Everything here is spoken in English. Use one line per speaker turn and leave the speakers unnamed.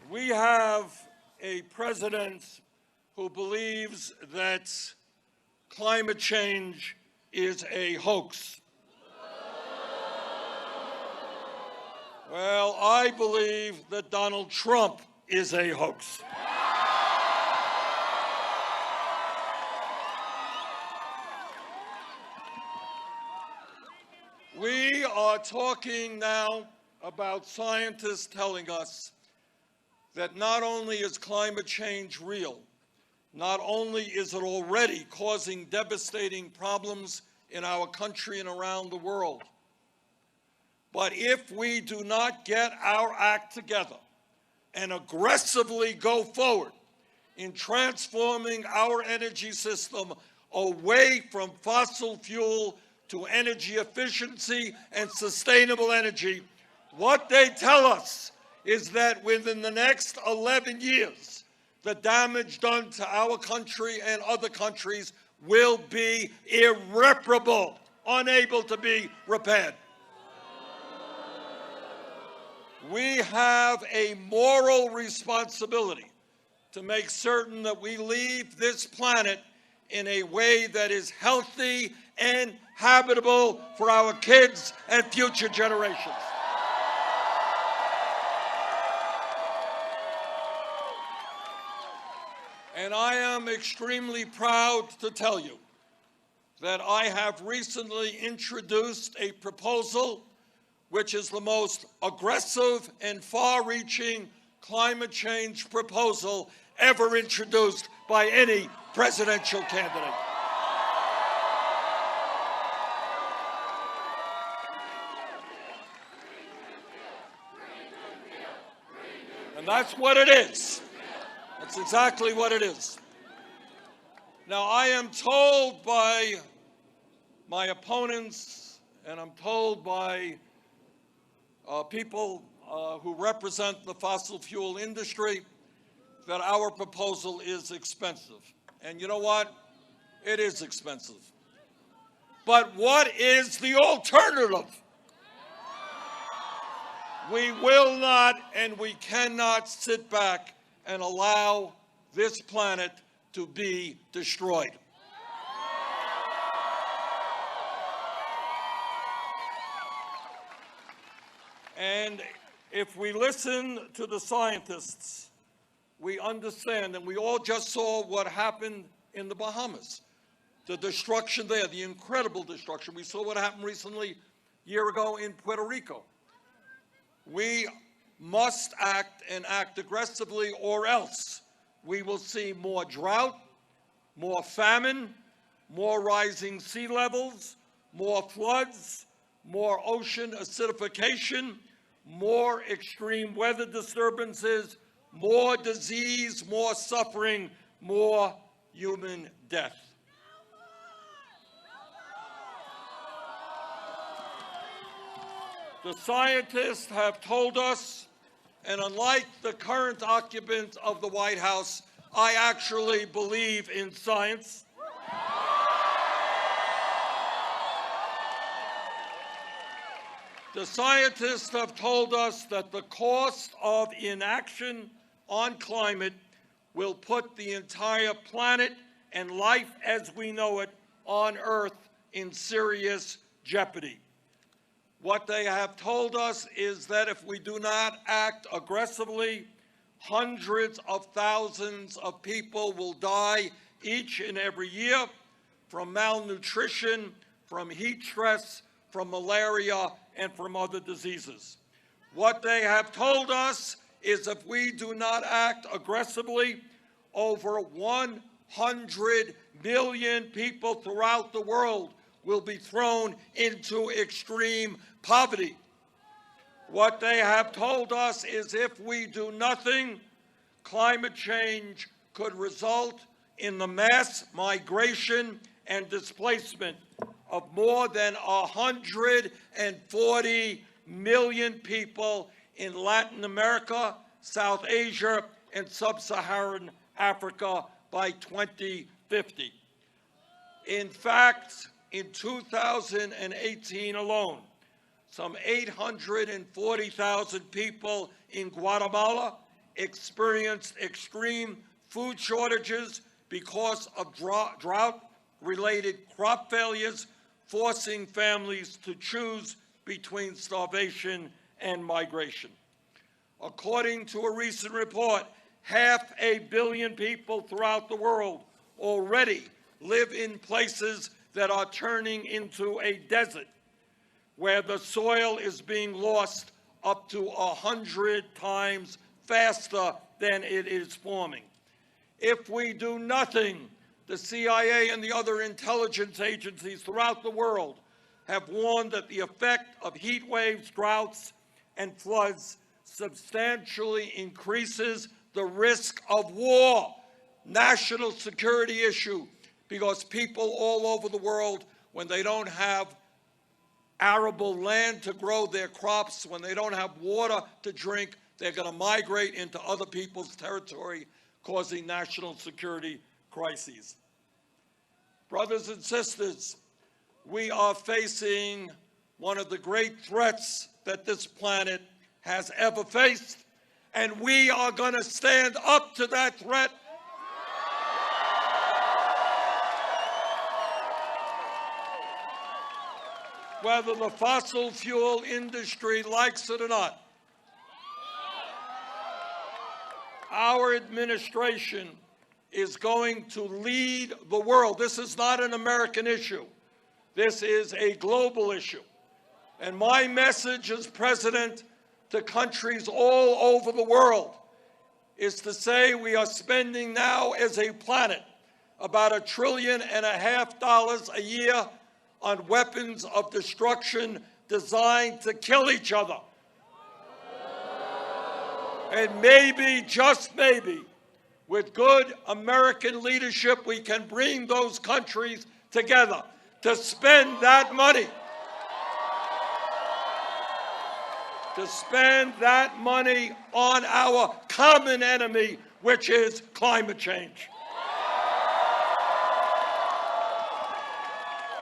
We have a president who believes that climate change is a hoax. Well, I believe that Donald Trump is a hoax. We are talking now about scientists telling us that not only is climate change real, not only is it already causing devastating problems in our country and around the world, but if we do not get our act together and aggressively go forward in transforming our energy system away from fossil fuel to energy efficiency and sustainable energy, what they tell us is that within the next 11 years, the damage done to our country and other countries will be irreparable, unable to be repaired. We have a moral responsibility to make certain that we leave this planet in a way that is healthy and habitable for our kids and future generations. And I am extremely proud to tell you that I have recently introduced a proposal which is the most aggressive and far-reaching climate change proposal ever introduced by any presidential candidate. And that's what it is. That's exactly what it is. Now, I am told by my opponents, and I'm told by people who represent the fossil fuel industry, that our proposal is expensive. And you know what? It is expensive. But what is the alternative? We will not and we cannot sit back and allow this planet to be destroyed. And if we listen to the scientists, we understand, and we all just saw what happened in the Bahamas. The destruction there, the incredible destruction. We saw what happened recently, a year ago, in Puerto Rico. We must act and act aggressively, or else we will see more drought, more famine, more rising sea levels, more floods, more ocean acidification, more extreme weather disturbances, more disease, more suffering, more human death. The scientists have told us, and unlike the current occupants of the White House, I actually believe in science. The scientists have told us that the cost of inaction on climate will put the entire planet and life as we know it on Earth in serious jeopardy. What they have told us is that if we do not act aggressively, hundreds of thousands of people will die each and every year from malnutrition, from heat stress, from malaria, and from other diseases. What they have told us is if we do not act aggressively, over 100 million people throughout the world will be thrown into extreme poverty. What they have told us is if we do nothing, climate change could result in the mass migration and displacement of more than 140 million people in Latin America, South Asia, and Sub-Saharan Africa by 2050. In fact, in 2018 alone, some 840,000 people in Guatemala, experienced extreme food shortages because of drought-related crop failures, forcing families to choose between starvation and migration. According to a recent report, 500 million people throughout the world already live in places that are turning into a desert, where the soil is being lost up to 100 times faster than it is forming. If we do nothing, the CIA and the other intelligence agencies throughout the world have warned that the effect of heat waves, droughts, and floods substantially increases the risk of war, national security issue, because people all over the world, when they don't have arable land to grow their crops, when they don't have water to drink, they're going to migrate into other people's territory, causing national security crises. Brothers and sisters, we are facing one of the great threats that this planet has ever faced, and we are going to stand up to that threat. Whether the fossil fuel industry likes it or not. Our administration is going to lead the world. This is not an American issue. This is a global issue. And my message as president to countries all over the world is to say we are spending now as a planet about $1.5 trillion a year on weapons of destruction designed to kill each other. And maybe, just maybe, with good American leadership, we can bring those countries together to spend that money. To spend that money on our common enemy, which is climate change.